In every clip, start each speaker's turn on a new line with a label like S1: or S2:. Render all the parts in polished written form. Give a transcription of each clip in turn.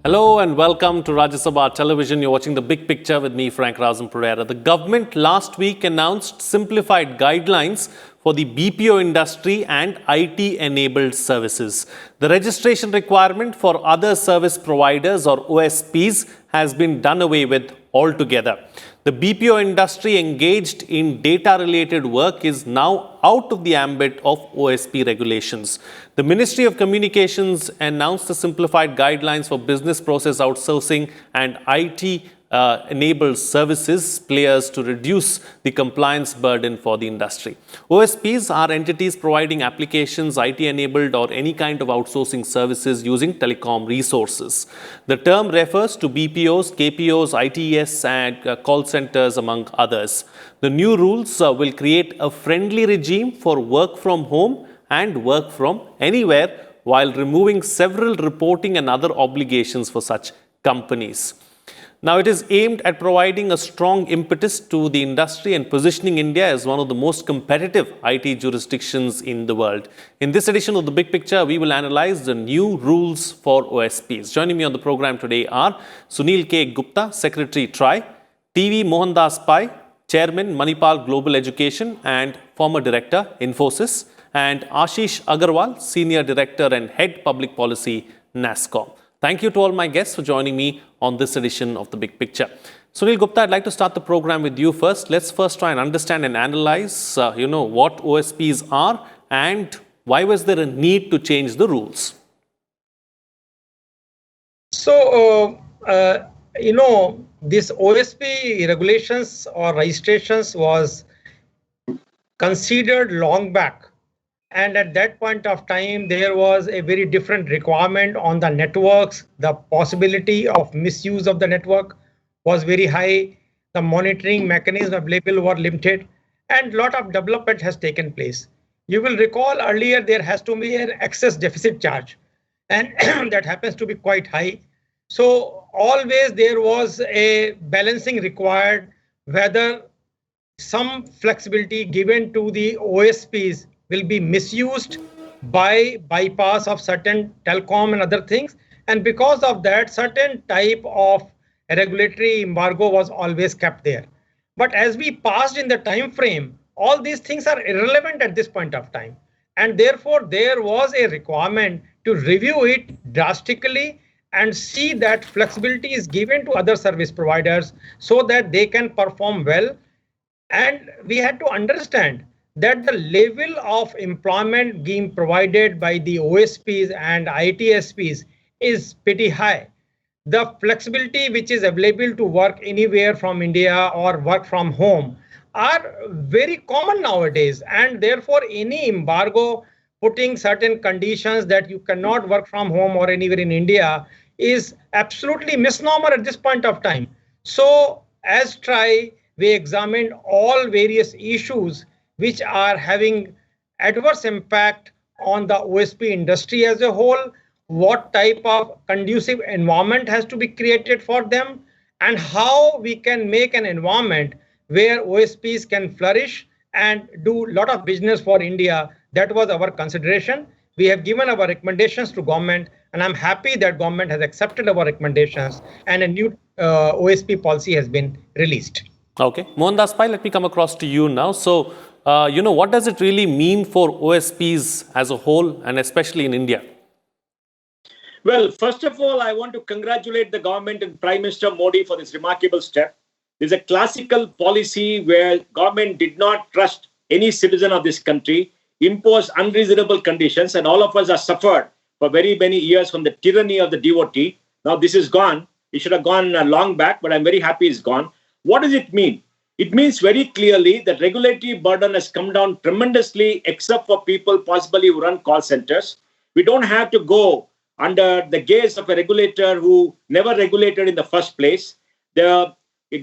S1: Hello and welcome to Rajya Sabha Television. You're watching The Big Picture with me, Frank Razam Pereira. The government last week announced simplified guidelines for the BPO industry and IT-enabled services. The registration requirement for other service providers or OSPs has been done away with altogether. The BPO industry engaged in data-related work is now out of the ambit of OSP regulations. The Ministry of Communications announced the simplified guidelines for business process outsourcing and IT-enabled services players to reduce the compliance burden for the industry. OSPs are entities providing applications, IT-enabled or any kind of outsourcing services using telecom resources. The term refers to BPOs, KPOs, ITES and call centers among others. The new rules will create a friendly regime for work from home and work from anywhere while removing several reporting and other obligations for such companies. Now, it is aimed at providing a strong impetus to the industry and positioning India as one of the most competitive IT jurisdictions in the world. In this edition of The Big Picture, we will analyze the new rules for OSPs. Joining me on the program today are Sunil K. Gupta, Secretary TRI, TV Mohandas Pai, Chairman Manipal Global Education and former Director Infosys, and Ashish Agarwal, Senior Director and Head Public Policy, NASSCOM. Thank you to all my guests for joining me on this edition of The Big Picture. Sunil Gupta, I'd like to start the program with you first. Let's first try and understand and analyze, what OSPs are and why was there a need to change the rules?
S2: So, this OSP regulations or registrations was considered long back. And at that point of time, there was a very different requirement on the networks. The possibility of misuse of the network was very high. The monitoring mechanism available were limited, and a lot of development has taken place. You will recall earlier there has to be an excess deficit charge, and that happens to be quite high. So always there was a balancing required, whether some flexibility given to the OSPs will be misused by bypass of certain telecom and other things. And because of that, certain type of regulatory embargo was always kept there. But as we passed in the time frame, all these things are irrelevant at this point of time. And therefore, there was a requirement to review it drastically and see that flexibility is given to other service providers so that they can perform well. And we had to understand that the level of employment being provided by the OSPs and ITSPs is pretty high. The flexibility which is available to work anywhere from India or work from home are very common nowadays, and therefore any embargo putting certain conditions that you cannot work from home or anywhere in India is absolutely misnomer at this point of time. So as TRI, we examined all various issues which are having adverse impact on the OSP industry as a whole, what type of conducive environment has to be created for them, and how we can make an environment where OSPs can flourish and do a lot of business for India. That was our consideration. We have given our recommendations to government, and I'm happy that government has accepted our recommendations and a new OSP policy has been released.
S1: Okay. Mohandas Pai, let me come across to you now. So, what does it really mean for OSPs as a whole and especially in India?
S3: Well, first of all, I want to congratulate the government and Prime Minister Modi for this remarkable step. This is a classical policy where government did not trust any citizen of this country, imposed unreasonable conditions, and all of us have suffered for very many years from the tyranny of the devotee. Now this is gone. It should have gone long back, but I'm very happy it's gone. What does it mean? It means very clearly that regulatory burden has come down tremendously, except for people possibly who run call centers. We don't have to go under the gaze of a regulator who never regulated in the first place. The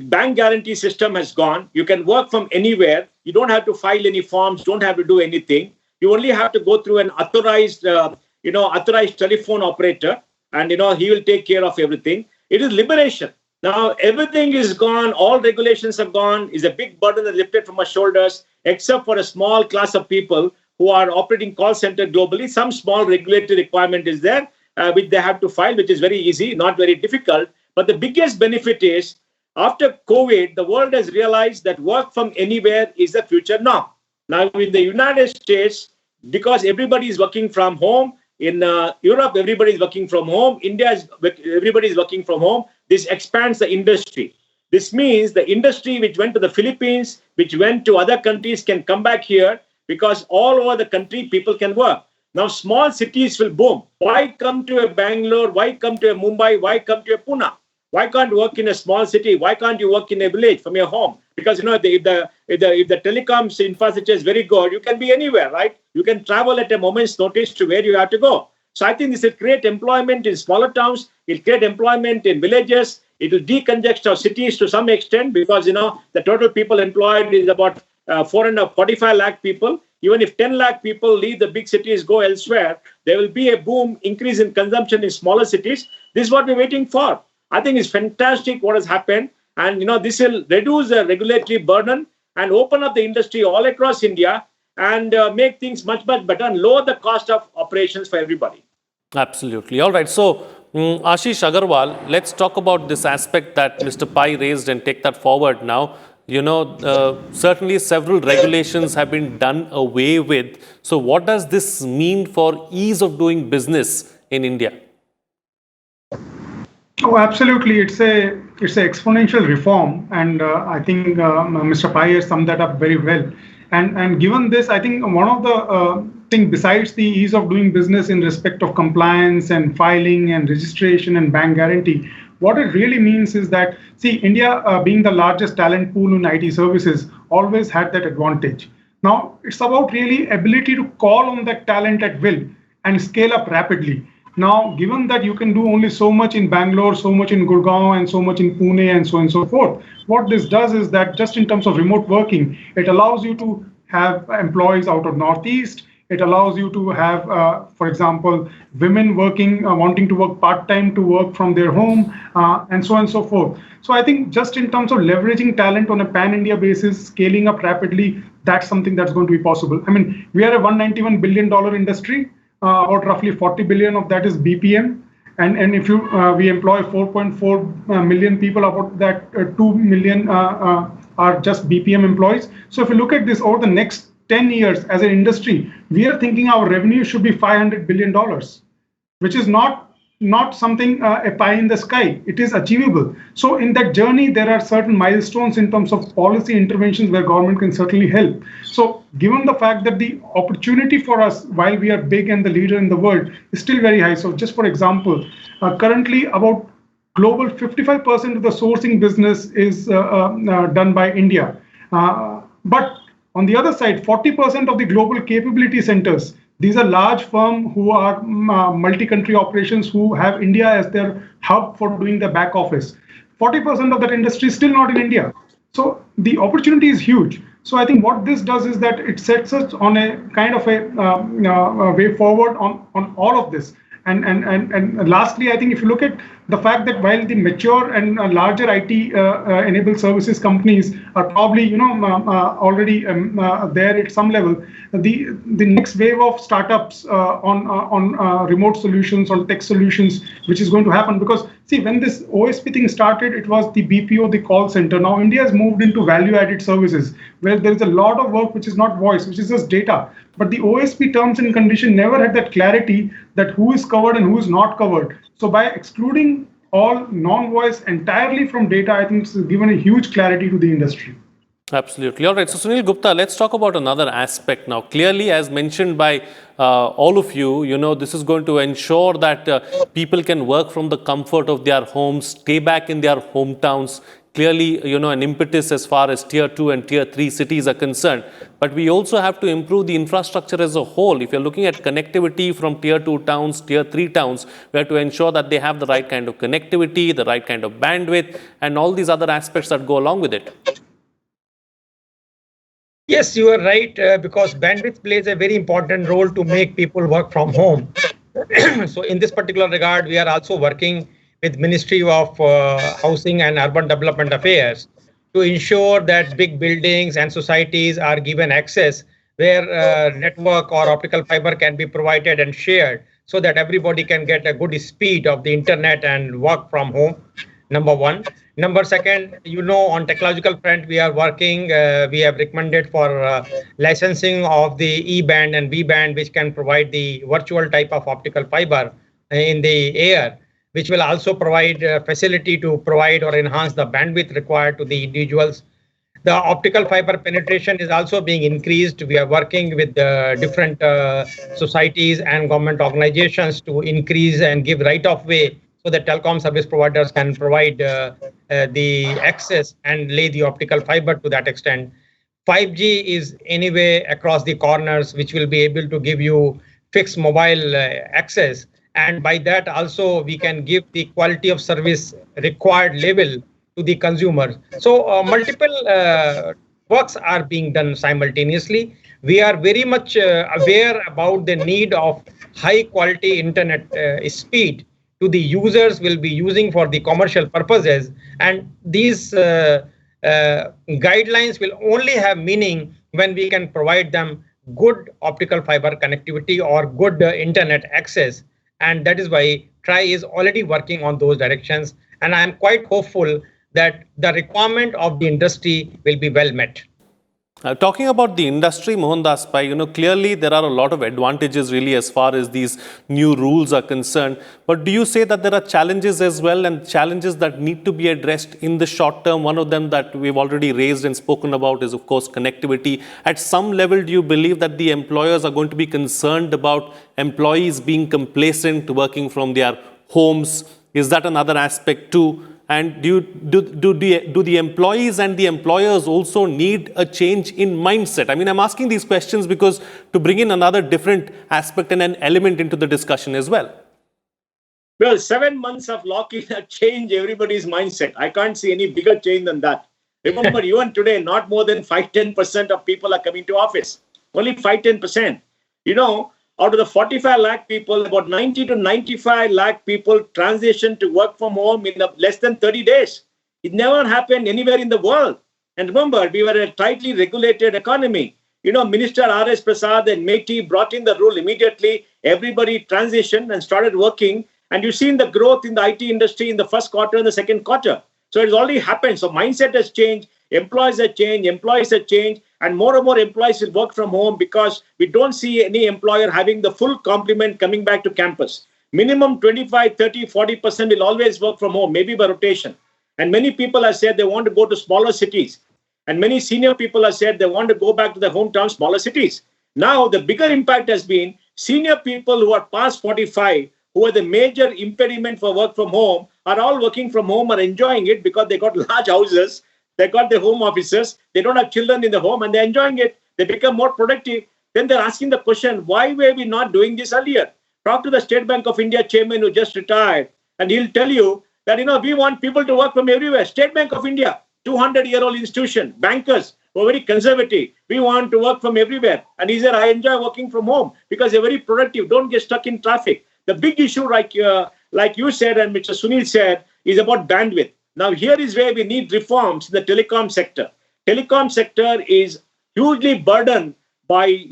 S3: bank guarantee system has gone. You can work from anywhere. You don't have to file any forms, don't have to do anything. You only have to go through an authorized, authorized telephone operator, and he will take care of everything. It is liberation. Now, everything is gone. All regulations have gone. It's a big burden that lifted from our shoulders, except for a small class of people who are operating call center globally. Some small regulatory requirement is there, which they have to file, which is very easy, not very difficult. But the biggest benefit is after COVID, the world has realized that work from anywhere is the future norm. Now, in the United States, because everybody is working from home, in Europe, everybody is working from home, everybody is working from home, this expands the industry. This means the industry which went to the Philippines, which went to other countries can come back here because all over the country, people can work. Now, small cities will boom. Why come to a Bangalore? Why come to a Mumbai? Why come to a Pune? Why can't you work in a small city? Why can't you work in a village from your home? Because if the telecom infrastructure is very good, you can be anywhere, right? You can travel at a moment's notice to where you have to go. So I think this will create employment in smaller towns. It will create employment in villages. It will decongest our cities to some extent because the total people employed is about 445 lakh people. Even if 10 lakh people leave the big cities, go elsewhere, there will be a boom increase in consumption in smaller cities. This is what we're waiting for. I think it's fantastic what has happened. And, this will reduce the regulatory burden and open up the industry all across India and make things much, much better and lower the cost of operations for everybody.
S1: Absolutely. All right. So, Ashish Agarwal, let's talk about this aspect that Mr. Pai raised and take that forward now. Certainly several regulations have been done away with. So, what does this mean for ease of doing business in India?
S4: Oh, absolutely. It's a exponential reform, and I think Mr. Pai has summed that up very well. And given this, I think one of the thing besides the ease of doing business in respect of compliance and filing and registration and bank guarantee, what it really means is that, see, India being the largest talent pool in IT services always had that advantage. Now, it's about really ability to call on that talent at will and scale up rapidly. Now, given that you can do only so much in Bangalore, so much in Gurgaon, and so much in Pune, and so on and so forth, what this does is that just in terms of remote working, it allows you to have employees out of Northeast. It allows you to have, for example, women working, wanting to work part-time to work from their home, and so on and so forth. So I think just in terms of leveraging talent on a pan-India basis, scaling up rapidly, that's something that's going to be possible. I mean, we are a $191 billion industry. About roughly 40 billion of that is BPM, and if we employ 4.4 million people, about that 2 million are just BPM employees. So if you look at this over the next 10 years as an industry, we are thinking our revenue should be $500 billion, which is not something a pie in the sky. It is achievable. So in that journey, there are certain milestones in terms of policy interventions where government can certainly help. So given the fact that the opportunity for us, while we are big and the leader in the world, is still very high. So just for example, currently about global 55% of the sourcing business is done by India. But on the other side, 40% of the global capability centers, these are large firms who are multi-country operations who have India as their hub for doing the back office. 40% of that industry is still not in India. So the opportunity is huge. So I think what this does is that it sets us on a kind of a way forward on all of this. And lastly, I think if you look at the fact that while the mature and larger IT enabled services companies are probably already there at some level, the next wave of startups on remote solutions, on tech solutions, which is going to happen, because see, when this OSP thing started, it was the BPO, the call center. Now India has moved into value added services where there is a lot of work which is not voice, which is just data. But the OSP terms and condition never had that clarity that who is covered and who is not covered. So by excluding all non-voice entirely from data, I think it's given a huge clarity to the industry.
S1: Absolutely. All right. So, Sunil Gupta, let's talk about another aspect now. Clearly, as mentioned by all of you, this is going to ensure that people can work from the comfort of their homes, stay back in their hometowns. Clearly, an impetus as far as tier 2 and tier 3 cities are concerned. But we also have to improve the infrastructure as a whole. If you're looking at connectivity from tier 2 towns, tier 3 towns, we have to ensure that they have the right kind of connectivity, the right kind of bandwidth, and all these other aspects that go along with it.
S2: Yes, you are right, because bandwidth plays a very important role to make people work from home. So in this particular regard, we are also working with Ministry of Housing and Urban Development Affairs to ensure that big buildings and societies are given access where network or optical fiber can be provided and shared, so that everybody can get a good speed of the internet and work from home. Number one. Number second, on technological front, we are working, we have recommended for licensing of the E band and B band, which can provide the virtual type of optical fiber in the air, which will also provide facility to provide or enhance the bandwidth required to the individuals. The optical fiber penetration is also being increased. We are working with different societies and government organizations to increase and give right of way so that telecom service providers can provide the access and lay the optical fiber to that extent. 5G is anyway across the corners, which will be able to give you fixed mobile access. And by that also we can give the quality of service required level to the consumers. So multiple works are being done simultaneously. We are very much aware about the need of high quality internet speed to the users will be using for the commercial purposes. And these guidelines will only have meaning when we can provide them good optical fiber connectivity or good internet access. And that is why TRI is already working on those directions. And I am quite hopeful that the requirement of the industry will be well met.
S1: Talking about the industry, Mohandas Pai, clearly there are a lot of advantages really as far as these new rules are concerned. But do you say that there are challenges as well, and challenges that need to be addressed in the short term? One of them that we've already raised and spoken about is, of course, connectivity. At some level, do you believe that the employers are going to be concerned about employees being complacent, working from their homes? Is that another aspect too? And do the employees and the employers also need a change in mindset? I mean, I'm asking these questions because to bring in another different aspect and an element into the discussion as well.
S3: Well, 7 months of lock-in have changed everybody's mindset. I can't see any bigger change than that. Remember, even today, not more than 5-10% of people are coming to office. Only 5-10%. Out of the 45 lakh people, about 90 to 95 lakh people transitioned to work from home in less than 30 days. It never happened anywhere in the world. And remember, we were a tightly regulated economy. Minister R.S. Prasad and MeitY brought in the rule immediately. Everybody transitioned and started working. And you've seen the growth in the IT industry in the first quarter and the second quarter. So it's already happened. So mindset has changed. Employees have changed, and more employees will work from home because we don't see any employer having the full complement coming back to campus. Minimum 25, 30, 40% will always work from home, maybe by rotation. And many people have said they want to go to smaller cities. And many senior people have said they want to go back to their hometown, smaller cities. Now, the bigger impact has been senior people who are past 45, who are the major impediment for work from home, are all working from home, are enjoying it because they got large houses. They got their home offices. They don't have children in the home and they're enjoying it. They become more productive. Then they're asking the question, why were we not doing this earlier? Talk to the State Bank of India chairman who just retired, and he'll tell you that, we want people to work from everywhere. State Bank of India, 200-year-old institution, bankers who are very conservative. We want to work from everywhere. And he said, I enjoy working from home because they're very productive. Don't get stuck in traffic. The big issue, like you said and Mr. Sunil said, is about bandwidth. Now, here is where we need reforms in the telecom sector. Telecom sector is hugely burdened by,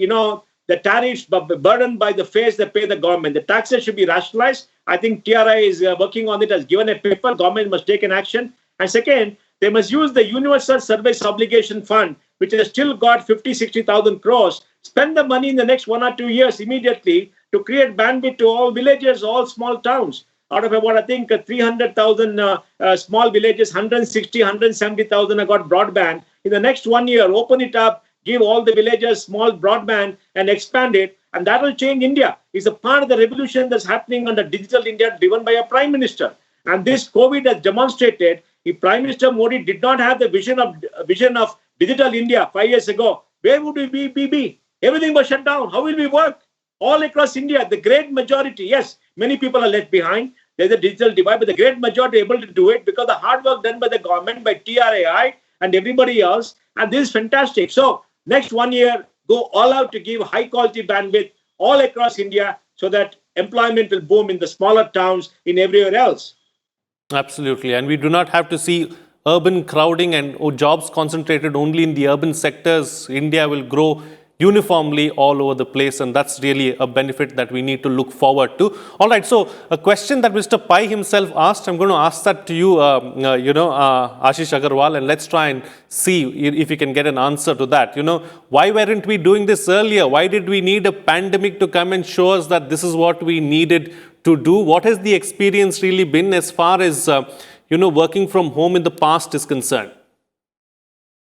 S3: the tariffs, but burdened by the fares they pay the government. The taxes should be rationalized. I think TRI is working on it, has given a paper. Government must take an action. And second, they must use the Universal Service Obligation Fund, which has still got 50-60,000 crores. Spend the money in the next 1 or 2 years immediately to create bandwidth to all villages, all small towns. Out of about, I think, 300,000 small villages, 170,000 have got broadband. In the next 1 year, open it up, give all the villages small broadband and expand it. And that will change India. It's a part of the revolution that's happening under Digital India driven by a prime minister. And this COVID has demonstrated if Prime Minister Modi did not have the vision of Digital India 5 years ago, where would we be? Everything was shut down. How will we work? All across India, the great majority, yes, many people are left behind. There's a digital divide, but the great majority are able to do it because the hard work done by the government, by TRAI and everybody else. And this is fantastic. So next 1 year, go all out to give high quality bandwidth all across India so that employment will boom in the smaller towns, in everywhere else.
S1: Absolutely. And we do not have to see urban crowding and jobs concentrated only in the urban sectors. India will grow uniformly all over the place, and that's really a benefit that we need to look forward to. All right, so a question that Mr. Pai himself asked, I'm going to ask that to you, Ashish Agarwal, and let's try and see if you can get an answer to that. Why weren't we doing this earlier? Why did we need a pandemic to come and show us that this is what we needed to do? What has the experience really been as far as working from home in the past is concerned?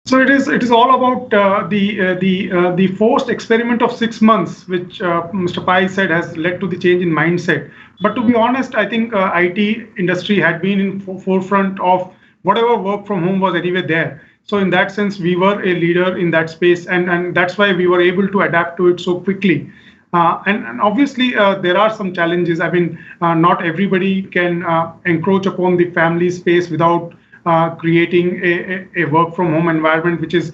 S4: So it is all about the forced experiment of 6 months, which Mr. Pai said has led to the change in mindset. But to be honest, I think IT industry had been in forefront of whatever work from home was anyway there. So in that sense, we were a leader in that space, and that's why we were able to adapt to it so quickly. And obviously, there are some challenges. I mean, not everybody can encroach upon the family space without creating a work from home environment which is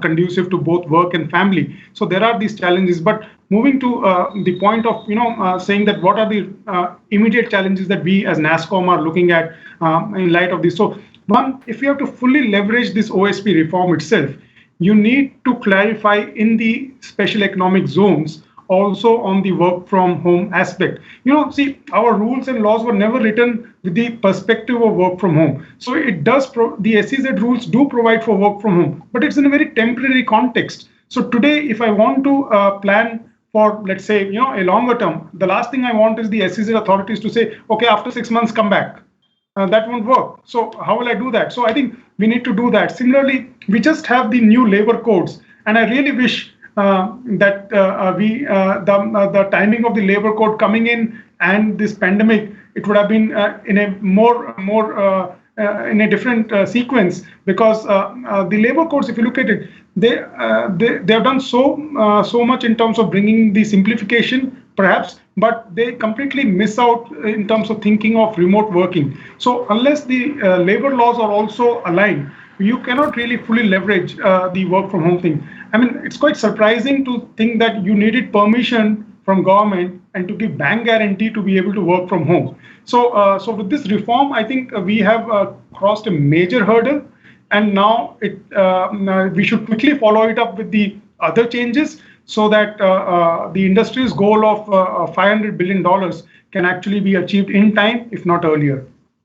S4: conducive to both work and family. So there are these challenges. But moving to the point of saying that what are the immediate challenges that we as NASSCOM are looking at in light of this. So one, if you have to fully leverage this OSP reform itself, you need to clarify in the special economic zones also on the work from home aspect. See, our rules and laws were never written with the perspective of work from home. So it does, the SEZ rules do provide for work from home, but it's in a very temporary context. So today, if I want to plan for, let's say, a longer term, the last thing I want is the SEZ authorities to say, okay, after 6 months, come back. That won't work. So how will I do that? So I think we need to do that. Similarly, we just have the new labor codes, and I really wish that the timing of the labor code coming in and this pandemic, it would have been in a more in a different sequence, because the labor codes, if you look at it, they have done so much in terms of bringing the simplification, perhaps, but they completely miss out in terms of thinking of remote working. So unless the labor laws are also aligned, you cannot really fully leverage the work from home thing. I mean, it's quite surprising to think that you needed permission from government and to give bank guarantee to be able to work from home. So with this reform, I think we have crossed a major hurdle, and now we should quickly follow it up with the other changes so that the industry's goal of $500 billion can actually be achieved in time, if not earlier.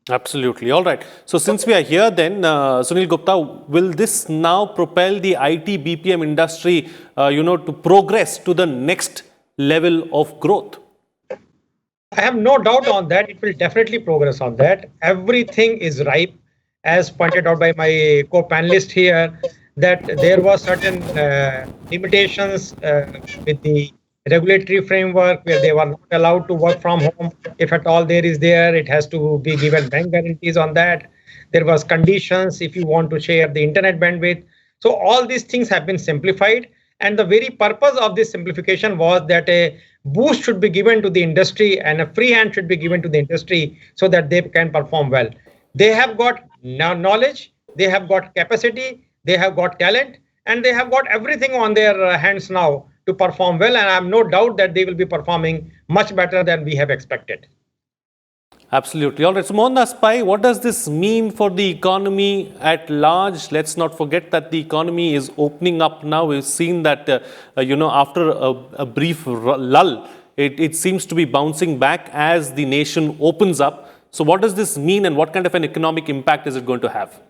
S1: Absolutely. All right. So since we are here then, Sunil Gupta, will this now propel the IT-BPM industry, to progress to the next level of growth?
S2: I have no doubt on that. It will definitely progress on that. Everything is ripe, as pointed out by my co-panelist here, that there was certain limitations with the regulatory framework where they were not allowed to work from home. If at all it has to be given bank guarantees on that. There was conditions if you want to share the internet bandwidth. So all these things have been simplified. And the very purpose of this simplification was that a boost should be given to the industry and a free hand should be given to the industry so that they can perform well. They have got knowledge, they have got capacity, they have got talent, and they have got everything on their hands now to perform well. And I have no doubt that they will be performing much better than we have expected.
S1: Absolutely. All right. So Mohandas Pai, what does this mean for the economy at large? Let's not forget that the economy is opening up now. We've seen that, after a brief lull, it seems to be bouncing back as the nation opens up. So what does this mean, and what kind of an economic impact is it going to have?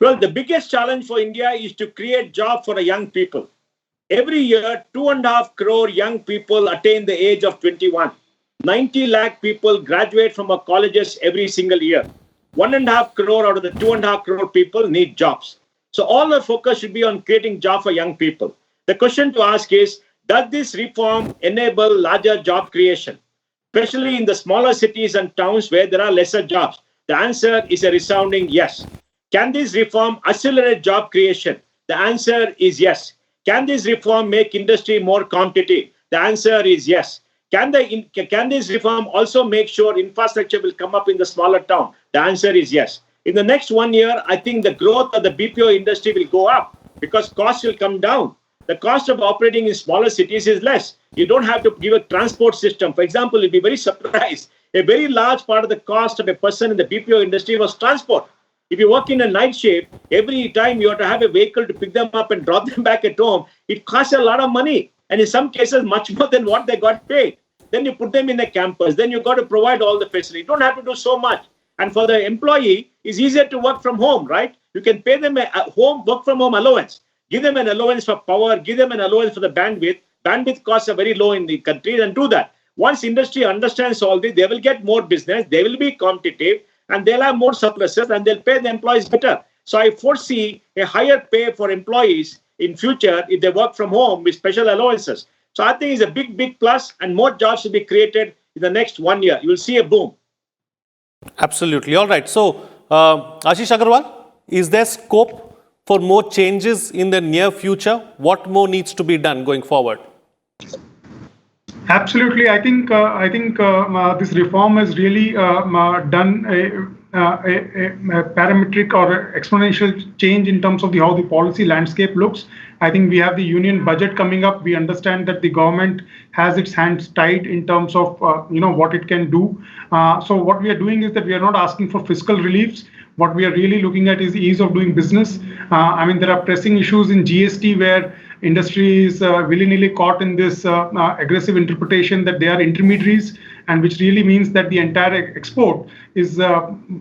S3: Well, the biggest challenge for India is to create jobs for the young people. Every year, 2.5 crore young people attain the age of 21. 90 lakh people graduate from our colleges every single year. 1.5 crore out of the 2.5 crore people need jobs. So all the focus should be on creating jobs for young people. The question to ask is, does this reform enable larger job creation, especially in the smaller cities and towns where there are lesser jobs? The answer is a resounding yes. Can this reform accelerate job creation? The answer is yes. Can this reform make industry more competitive? The answer is yes. Can this reform also make sure infrastructure will come up in the smaller town? The answer is yes. In the next 1 year, I think the growth of the BPO industry will go up because costs will come down. The cost of operating in smaller cities is less. You don't have to give a transport system. For example, you'll be very surprised. A very large part of the cost of a person in the BPO industry was transport. If you work in a night shift, every time you have to have a vehicle to pick them up and drop them back at home, it costs a lot of money. And in some cases, much more than what they got paid. Then you put them in a campus. Then you've got to provide all the facilities. You don't have to do so much. And for the employee, it's easier to work from home, right? You can pay them a home work from home allowance. Give them an allowance for power. Give them an allowance for the bandwidth. Bandwidth costs are very low in the country, and do that. Once industry understands all this, they will get more business. They will be competitive, and they'll have more surpluses, and they'll pay the employees better. So I foresee a higher pay for employees in future if they work from home with special allowances. So I think it's a big, big plus, and more jobs will be created in the next 1 year. You will see a boom.
S1: Absolutely. All right. So, Ashish Agarwal, is there scope for more changes in the near future? What more needs to be done going forward?
S4: Absolutely. I think this reform has really done a parametric or exponential change in terms of how the policy landscape looks. I think we have the union budget coming up. We understand that the government has its hands tied in terms of what it can do. So what we are doing is that we are not asking for fiscal reliefs. What we are really looking at is the ease of doing business. I mean, there are pressing issues in GST where industry is willy-nilly caught in this aggressive interpretation that they are intermediaries, and which really means that the entire export is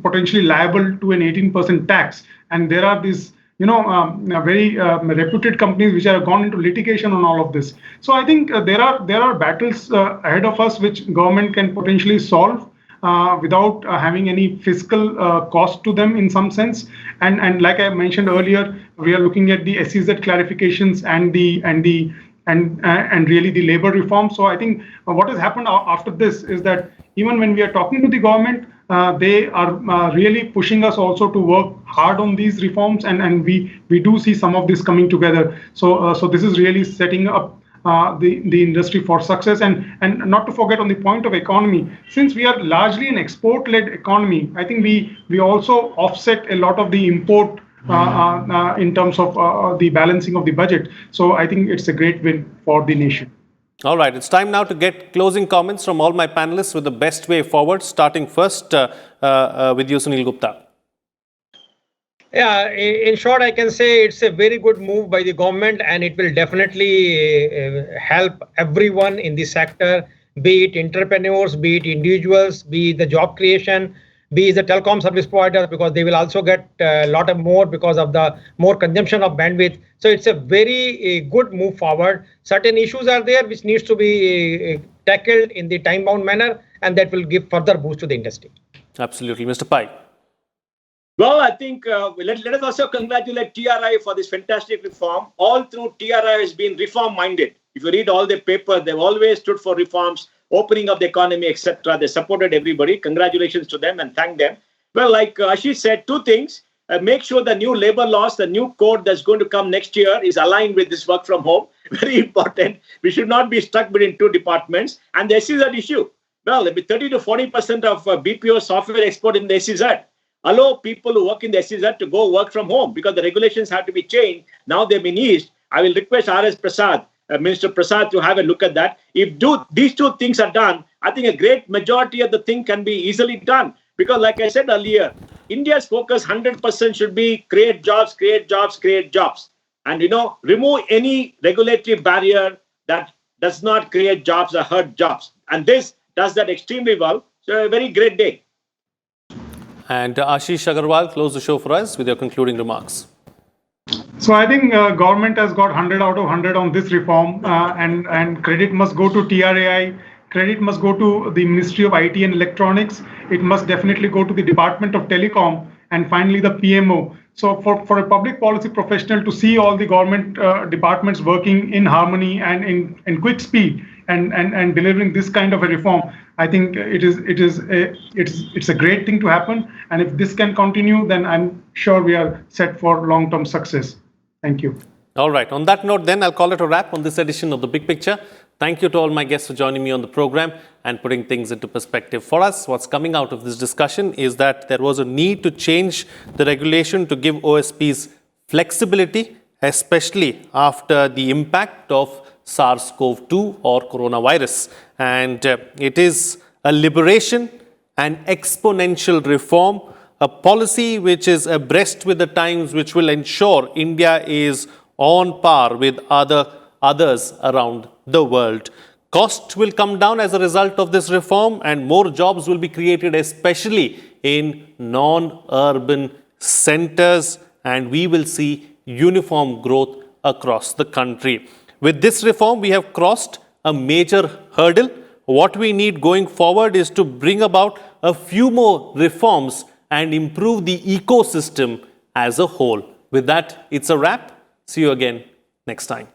S4: potentially liable to an 18% tax. And there are these very reputed companies which have gone into litigation on all of this. So I think there are battles ahead of us which government can potentially solve without having any fiscal cost to them in some sense. And like I mentioned earlier, we are looking at the SEZ clarifications and really the labor reform. So I think what has happened after this is that even when we are talking to the government, they are really pushing us also to work hard on these reforms, and we do see some of this coming together. So this is really setting up the industry for success. And not to forget, on the point of economy, since we are largely an export-led economy, I think we also offset a lot of the import in terms of the balancing of the budget. So I think it's a great win for the nation.
S1: All right, it's time now to get closing comments from all my panelists with the best way forward, starting first with you, Sunil Gupta.
S2: Yeah, in short, I can say it's a very good move by the government, and it will definitely help everyone in the sector, be it entrepreneurs, be it individuals, be it the job creation, be it the telecom service providers, because they will also get a lot of more because of the more consumption of bandwidth. So it's a very good move forward. Certain issues are there which needs to be tackled in the time-bound manner, and that will give further boost to the industry.
S1: Absolutely. Mr. Pai.
S3: Well, I think let us also congratulate TRI for this fantastic reform. All through, TRI has been reform-minded. If you read all the papers, they've always stood for reforms, opening of the economy, etc. They supported everybody. Congratulations to them and thank them. Well, like Ashish said, two things. Make sure the new labor laws, the new code that's going to come next year is aligned with this work from home. Very important. We should not be stuck between two departments. And the SEZ issue. Well, there'll be 30 to 40% of BPO software export in the SEZ. Allow people who work in the SEZ to go work from home because the regulations have to be changed. Now they've been eased. I will request R.S. Prasad, Minister Prasad, to have a look at that. If these two things are done, I think a great majority of the thing can be easily done. Because like I said earlier, India's focus 100% should be create jobs, create jobs, create jobs. And, remove any regulatory barrier that does not create jobs or hurt jobs. And this does that extremely well. So a very great day.
S1: And Ashish Agarwal, close the show for us with your concluding remarks.
S4: So I think government has got 100 out of 100 on this reform, and credit must go to TRAI. Credit must go to the Ministry of IT and Electronics. It must definitely go to the Department of Telecom, and finally the PMO. So for a public policy professional to see all the government departments working in harmony and in quick speed and delivering this kind of a reform, I think it's a great thing to happen. And if this can continue, then I'm sure we are set for long-term success. Thank you.
S1: All right. On that note, then I'll call it a wrap on this edition of The Big Picture. Thank you to all my guests for joining me on the program and putting things into perspective for us. What's coming out of this discussion is that there was a need to change the regulation to give OSPs flexibility, especially after the impact of SARS-CoV-2 or coronavirus. And it is a liberation and exponential reform a policy which is abreast with the times, which will ensure India is on par with others around the world. Costs will come down as a result of this reform, and more jobs will be created, especially in non-urban centers, and we will see uniform growth across the country. With this reform, we have crossed a major hurdle. What we need going forward is to bring about a few more reforms and improve the ecosystem as a whole. With that, it's a wrap. See you again next time.